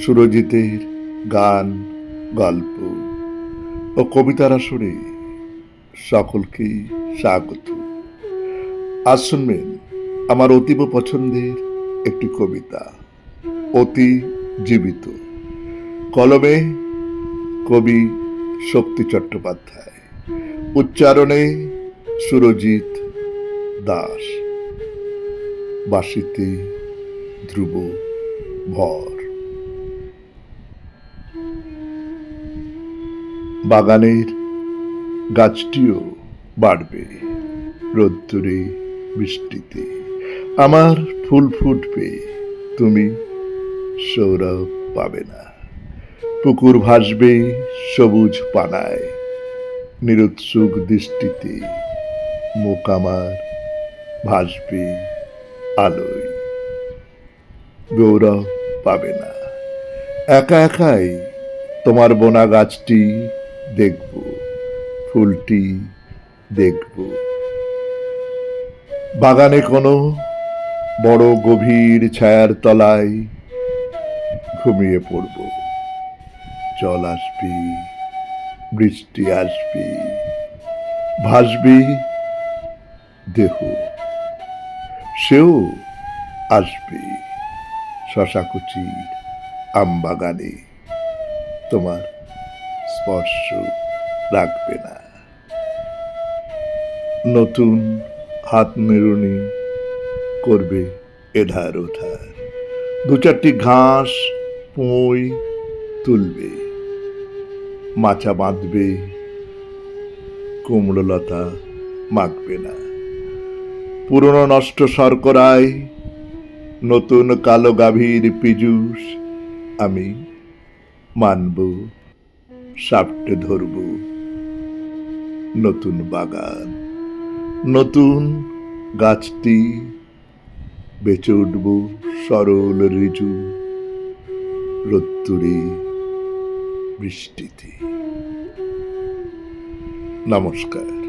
সুরজিতের গান, গল্প ও কবিতার আসরে সকলকে স্বাগত। আজ শুনবেন আমার অতীব পছন্দের একটি কবিতা, অতি জীবিত। কলমে কবি শক্তি চট্টোপাধ্যায়, উচ্চারণে সুরজিৎ দাস, বাঁশিতে ধ্রুব ভর। বাগানের গাছটিও বাড়বে রোদ্দুরে বৃষ্টিতে, আমার ফুল ফুটবে, তুমি সৌরভ পাবে না। পুকুর ভাসবে সবুজ পানায়, নিরুৎসুক দৃষ্টিতে মুখ আমার ভাসবে আলোয়। গৌরব পাবে না, একা একাই তোমার বোনা গাছটি দেখব, ফুলটি দেখব। বাগানে কোনো বড় গভীর ছায়ার তলায় ঘুমিয়ে পড়ব। জল আসবে, বৃষ্টি আসবে, ভাসবে দেহ, সেও আসবে শশাকুচির আমবাগানে, তোমার স্পর্শ রাখবে না। নতুন হাত নেড়ুনি করবে এধার ওধার, দু চারটি ঘাস পুঁই তুলবে, মাচা বাঁধবে, কুমড়ো লতা মাখবে না। পুরনো নষ্ট শর্করায় নতুন কালো গাভীর পীযূষ আমি মানব, সাপটে ধরব। নতুন বাগান, নতুন গাছটি বেঁচে উঠব সরল ঋজু রোদ্দুরে বৃষ্টিতে। নমস্কার।